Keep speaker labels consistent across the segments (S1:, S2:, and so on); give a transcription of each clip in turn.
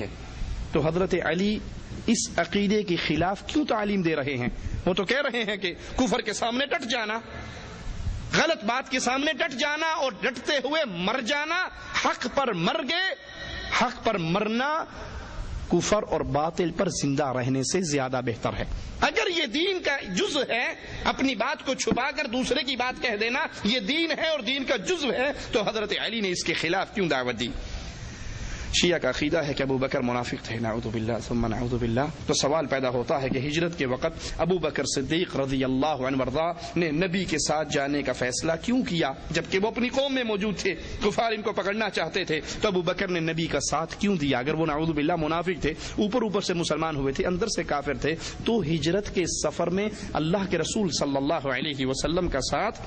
S1: ہے۔ تو حضرت علی اس عقیدے کے خلاف کیوں تعلیم دے رہے ہیں؟ وہ تو کہہ رہے ہیں کہ کفر کے سامنے ڈٹ جانا، غلط بات کے سامنے ڈٹ جانا اور ڈٹتے ہوئے مر جانا، حق پر مر گئے، حق پر مرنا کفر اور باطل پر زندہ رہنے سے زیادہ بہتر ہے۔ اگر یہ دین کا جزء ہے، اپنی بات کو چھپا کر دوسرے کی بات کہہ دینا یہ دین ہے اور دین کا جزء ہے، تو حضرت علی نے اس کے خلاف کیوں دعوت دی؟ شیعہ کا عقیدہ ہے کہ ابو بکر منافق تھے، نعوذ باللہ ثم نعوذ باللہ۔ تو سوال پیدا ہوتا ہے کہ ہجرت کے وقت ابو بکر صدیق رضی اللہ عنہ وارضا نے نبی کے ساتھ جانے کا فیصلہ کیوں کیا جبکہ وہ اپنی قوم میں موجود تھے، کفار ان کو پکڑنا چاہتے تھے؟ تو ابو بکر نے نبی کا ساتھ کیوں دیا؟ اگر وہ نعوذ باللہ منافق تھے، اوپر سے مسلمان ہوئے تھے، اندر سے کافر تھے، تو ہجرت کے سفر میں اللہ کے رسول صلی اللہ علیہ وسلم کا ساتھ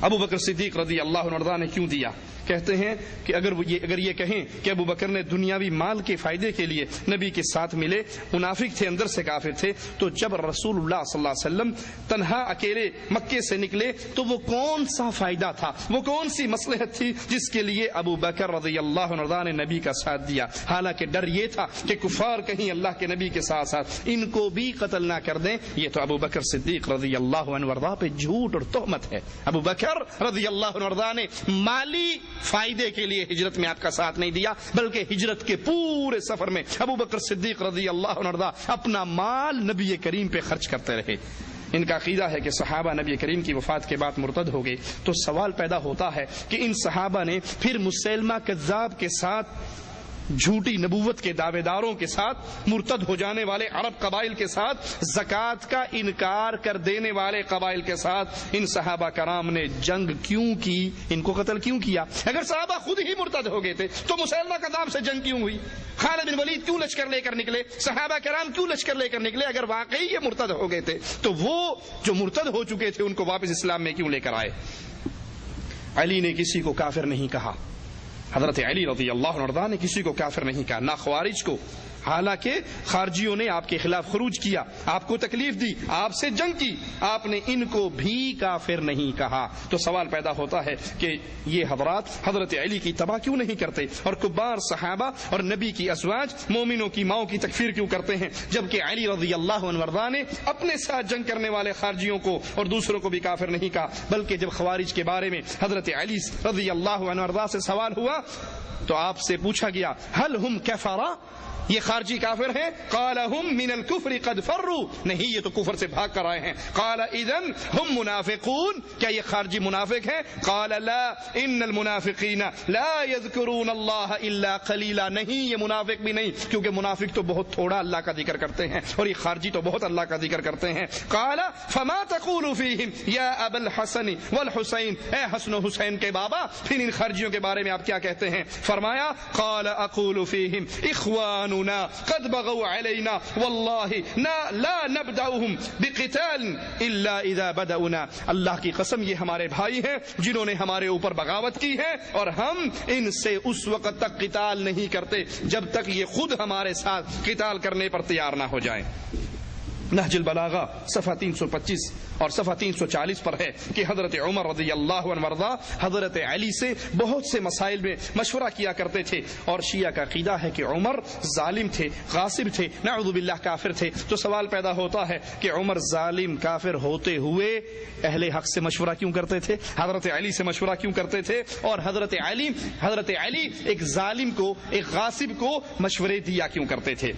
S1: ابو بکر صدیق رضی اللہ عنہ وارضا نے کیوں دیا؟ کہتے ہیں کہ اگر یہ کہیں کہ ابو بکر نے دنیاوی مال کے فائدے کے لیے نبی کے ساتھ ملے، منافق تھے، اندر سے کافر تھے، تو جب رسول اللہ صلی اللہ علیہ وسلم تنہا اکیلے مکے سے نکلے تو وہ کون سا فائدہ تھا، وہ کون سی مصلحت تھی جس کے لیے ابو بکر رضی اللہ عنہ نے نبی کا ساتھ دیا؟ حالانکہ ڈر یہ تھا کہ کفار کہیں اللہ کے نبی کے ساتھ ساتھ ان کو بھی قتل نہ کر دیں۔ یہ تو ابو بکر صدیق رضی اللہ عنہ پہ جھوٹ اور تہمت ہے۔ ابو بکر رضی اللہ عنہ نے مالی فائدے کے لیے ہجرت میں آپ کا ساتھ نہیں دیا، بلکہ ہجرت کے پورے سفر میں ابو بکر صدیق رضی اللہ عنہ اپنا مال نبی کریم پہ خرچ کرتے رہے۔ ان کا عقیدہ ہے کہ صحابہ نبی کریم کی وفات کے بعد مرتد ہو گئے۔ تو سوال پیدا ہوتا ہے کہ ان صحابہ نے پھر مسیلمہ کذاب کے ساتھ، جھوٹی نبوت کے دعوے داروں کے ساتھ، مرتد ہو جانے والے عرب قبائل کے ساتھ، زکوٰۃ کا انکار کر دینے والے قبائل کے ساتھ ان صحابہ کرام نے جنگ کیوں کی؟ ان کو قتل کیوں کیا؟ اگر صحابہ خود ہی مرتد ہو گئے تھے تو مسیلمہ کذاب سے جنگ کیوں ہوئی؟ خالد بن ولید کیوں لشکر لے کر نکلے؟ صحابہ کرام کیوں لشکر لے کر نکلے؟ اگر واقعی یہ مرتد ہو گئے تھے تو وہ جو مرتد ہو چکے تھے ان کو واپس اسلام میں کیوں لے کر آئے؟ علی نے کسی کو کافر نہیں کہا، حضرت علی رضی اللہ عنہ نے کسی کو کافر نہیں کہا، نہ خوارج کو، حالانکہ خارجیوں نے آپ کے خلاف خروج کیا، آپ کو تکلیف دی، آپ سے جنگ کی، آپ نے ان کو بھی کافر نہیں کہا۔ تو سوال پیدا ہوتا ہے کہ یہ حضرات حضرت علی کی تباہ کیوں نہیں کرتے اور کبار صحابہ اور نبی کی ازواج مومنوں کی ماؤں کی تکفیر کیوں کرتے ہیں، جبکہ علی رضی اللہ عنہ وارضا نے اپنے ساتھ جنگ کرنے والے خارجیوں کو اور دوسروں کو بھی کافر نہیں کہا؟ بلکہ جب خوارج کے بارے میں حضرت علی رضی اللہ عنہ وارضا سے سوال ہوا تو آپ سے پوچھا گیا هل هم کفرا، یہ خارجی کافر ہیں؟ قال هم من الكفر قد فروا، نہیں یہ تو کفر سے بھاگ کر آئے ہیں۔ قال اذن هم منافقون، کیا یہ خارجی منافق ہیں؟ قال لا ان المنافقین لا يذكرون الله الا قليلا، نہیں یہ منافق بھی نہیں، کیونکہ منافق تو بہت تھوڑا اللہ کا ذکر کرتے ہیں اور یہ خارجی تو بہت اللہ کا ذکر کرتے ہیں۔ قال فما تقول فيهم يا ابا الحسن والحسين، اے حسن و حسین کے بابا پھر ان خارجیوں کے بارے میں آپ کیا کہتے ہیں؟ فرمایا قال اقول فيهم اخوان قد بغوا علينا والله لا نبدأهم بقتال الا اذا بدأنا، اللہ کی قسم یہ ہمارے بھائی ہیں جنہوں نے ہمارے اوپر بغاوت کی ہے اور ہم ان سے اس وقت تک قتال نہیں کرتے جب تک یہ خود ہمارے ساتھ قتال کرنے پر تیار نہ ہو جائیں۔ نہج البلاغہ صفحہ 325 اور صفحہ 340 پر ہے کہ حضرت عمر رضی اللہ عنہ وارضا حضرت علی سے بہت سے مسائل میں مشورہ کیا کرتے تھے، اور شیعہ کا عقیدہ ہے کہ عمر ظالم تھے، غاصب تھے، نعوذ باللہ کافر تھے۔ تو سوال پیدا ہوتا ہے کہ عمر ظالم کافر ہوتے ہوئے اہل حق سے مشورہ کیوں کرتے تھے، حضرت علی سے مشورہ کیوں کرتے تھے، اور حضرت علی ایک ظالم کو، ایک غاصب کو مشورے دیا کیوں کرتے تھے؟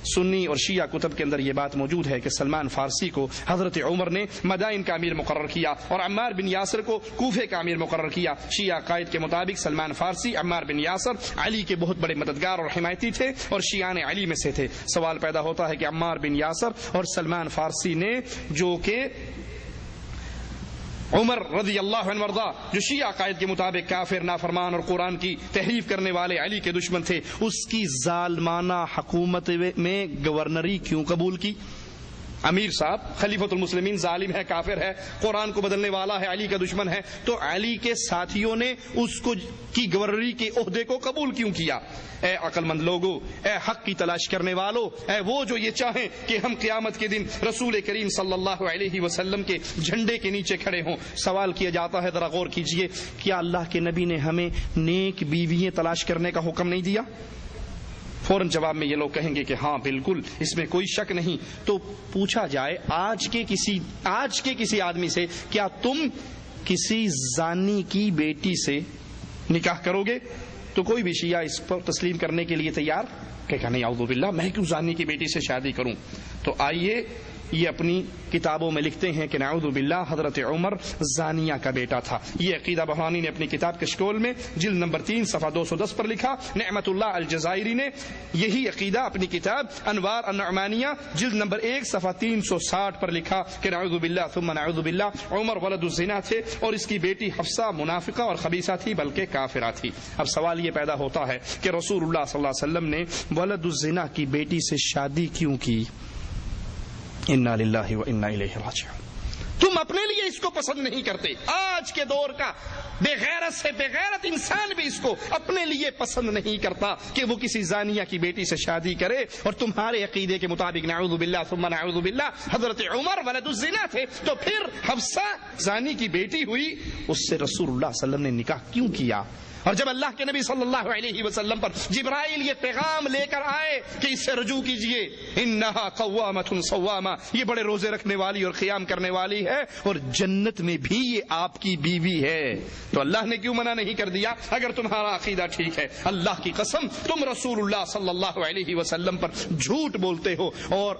S1: سنی اور شیعہ کتب کے اندر یہ بات موجود ہے کہ سلمان فارسی کو حضرت عمر نے مدائن کا امیر مقرر کیا اور عمار بن یاسر کو کوفے کا امیر مقرر کیا۔ شیعہ قائد کے مطابق سلمان فارسی، عمار بن یاسر علی کے بہت بڑے مددگار اور حمایتی تھے اور شیعان علی میں سے تھے۔ سوال پیدا ہوتا ہے کہ عمار بن یاسر اور سلمان فارسی نے، جو کہ عمر رضی اللہ عنہ وارضا جو شیعہ عقائد کے مطابق کافر، نافرمان اور قرآن کی تحریف کرنے والے علی کے دشمن تھے، اس کی ظالمانہ حکومت میں گورنری کیوں قبول کی؟ امیر صاحب خلیفۃ المسلمین ظالم ہے، کافر ہے، قرآن کو بدلنے والا ہے، علی کا دشمن ہے، تو علی کے ساتھیوں نے اس کو کی گورنری کے عہدے کو قبول کیوں کیا؟ اے عقل مند لوگوں، اے حق کی تلاش کرنے والوں، اے وہ جو یہ چاہیں کہ ہم قیامت کے دن رسول کریم صلی اللہ علیہ وسلم کے جھنڈے کے نیچے کھڑے ہوں، سوال کیا جاتا ہے، ذرا غور کیجئے، کیا اللہ کے نبی نے ہمیں نیک بیوییں تلاش کرنے کا حکم نہیں دیا؟ فوراً جواب میں یہ لوگ کہیں گے کہ ہاں بالکل اس میں کوئی شک نہیں. تو پوچھا جائے آج کے کسی آدمی سے کیا تم کسی زانی کی بیٹی سے نکاح کرو گے؟ تو کوئی بھی شیعہ اس پر تسلیم کرنے کے لیے تیار کہ نہیں اعوذ باللہ میں کیوں زانی کی بیٹی سے شادی کروں. تو آئیے یہ اپنی کتابوں میں لکھتے ہیں کہ نعوذ باللہ حضرت عمر زانیہ کا بیٹا تھا. یہ عقیدہ بہرانی نے اپنی کتاب کشکول میں جلد نمبر 3 صفحہ 210 پر لکھا. نعمت اللہ الجزائری نے یہی عقیدہ اپنی کتاب انوار النعمانیہ جلد نمبر 1 صفحہ 360 پر لکھا کہ نعوذ باللہ ثم نعوذ باللہ عمر ولد الزنا تھے اور اس کی بیٹی حفصہ منافقہ اور خبیثہ تھی بلکہ کافرہ تھی. اب سوال یہ پیدا ہوتا ہے کہ رسول اللہ صلی اللہ علیہ وسلم نے ولد الزنا کی بیٹی سے شادی کیوں کی؟ انا للہ و انا الیہ راجعون. تم اپنے لیے اس کو پسند نہیں کرتے. آج کے دور کا بے غیرت سے بے غیرت انسان بھی اس کو اپنے لیے پسند نہیں کرتا کہ وہ کسی زانیہ کی بیٹی سے شادی کرے. اور تمہارے عقیدے کے مطابق نعوذ باللہ ثم نعوذ باللہ حضرت عمر ولد الزنا تھے تو پھر حفصہ زانی کی بیٹی ہوئی, اس سے رسول اللہ صلی اللہ علیہ وسلم نے نکاح کیوں کیا؟ اور جب اللہ کے نبی صلی اللہ علیہ وسلم پر جبرائیل یہ پیغام لے کر آئے کہ اس سے رجوع کیجئے, انہا قوامۃ صوامہ, یہ بڑے روزے رکھنے والی اور قیام کرنے والی ہے اور جنت میں بھی یہ آپ کی بیوی ہے, تو اللہ نے کیوں منع نہیں کر دیا؟ اگر تمہارا عقیدہ ٹھیک ہے, اللہ کی قسم تم رسول اللہ صلی اللہ علیہ وسلم پر جھوٹ بولتے ہو اور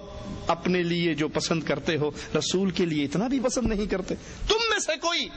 S1: اپنے لیے جو پسند کرتے ہو رسول کے لیے اتنا بھی پسند نہیں کرتے. تم میں سے کوئی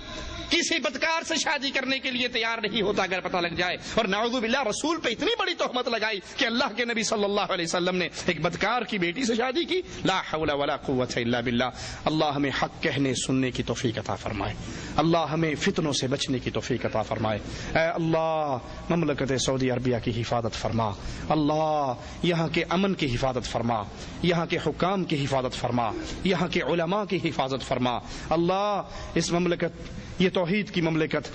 S1: کسی بدکار سے شادی کرنے کے لیے تیار نہیں ہوتا اگر پتہ لگ جائے. اور نعوذ باللہ رسول پہ اتنی بڑی تہمت لگائی کہ اللہ کے نبی صلی اللہ علیہ وسلم نے ایک بدکار کی بیٹی سے شادی کی. لا حول ولا قوت الا باللہ. اللہ ہمیں حق کہنے سننے کی توفیق عطا فرمائے. اللہ ہمیں فتنوں سے بچنے کی توفیق عطا فرمائے. اے اللہ مملکت سعودی عربیہ کی حفاظت فرما. اللہ یہاں کے امن کی حفاظت فرما, یہاں کے حکام کی حفاظت فرما, یہاں کے علماء کی حفاظت فرما. اللہ اس مملکت, یہ توحید کی مملکت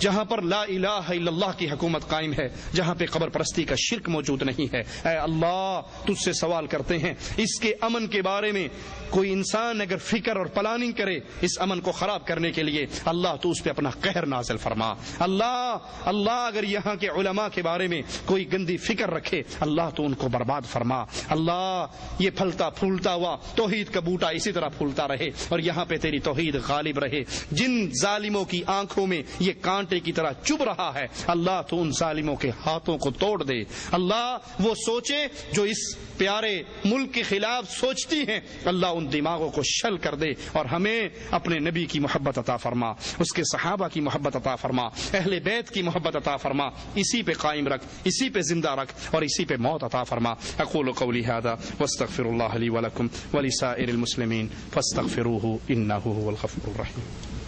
S1: جہاں پر لا الہ الا اللہ کی حکومت قائم ہے, جہاں پہ قبر پرستی کا شرک موجود نہیں ہے, اے اللہ تجھ سے سوال کرتے ہیں اس کے امن کے بارے میں کوئی انسان اگر فکر اور پلاننگ کرے اس امن کو خراب کرنے کے لیے, اللہ تو اس پہ اپنا قہر نازل فرما. اللہ اگر یہاں کے علماء کے بارے میں کوئی گندی فکر رکھے اللہ تو ان کو برباد فرما. اللہ یہ پھلتا پھولتا ہوا توحید کا بوٹا اسی طرح پھولتا رہے اور یہاں پہ تیری توحید غالب رہے. جن ظالموں کی آنکھوں میں یہ کانٹے کی طرح چبھ رہا ہے اللہ تو ان ظالموں کے ہاتھوں کو توڑ دے. اللہ وہ سوچے جو اس پیارے ملک کے خلاف سوچتی ہیں اللہ ان دماغوں کو شل کر دے اور ہمیں اپنے نبی کی محبت عطا فرما, اس کے صحابہ کی محبت عطا فرما, اہل بیت کی محبت عطا فرما. اسی پہ قائم رکھ, اسی پہ زندہ رکھ اور اسی پہ موت عطا فرما. اقول قولی ھذا واستغفر اللہ لی ولکم ولسائر المسلمین فاستغفروہ انہ هو الغفور الرحیم.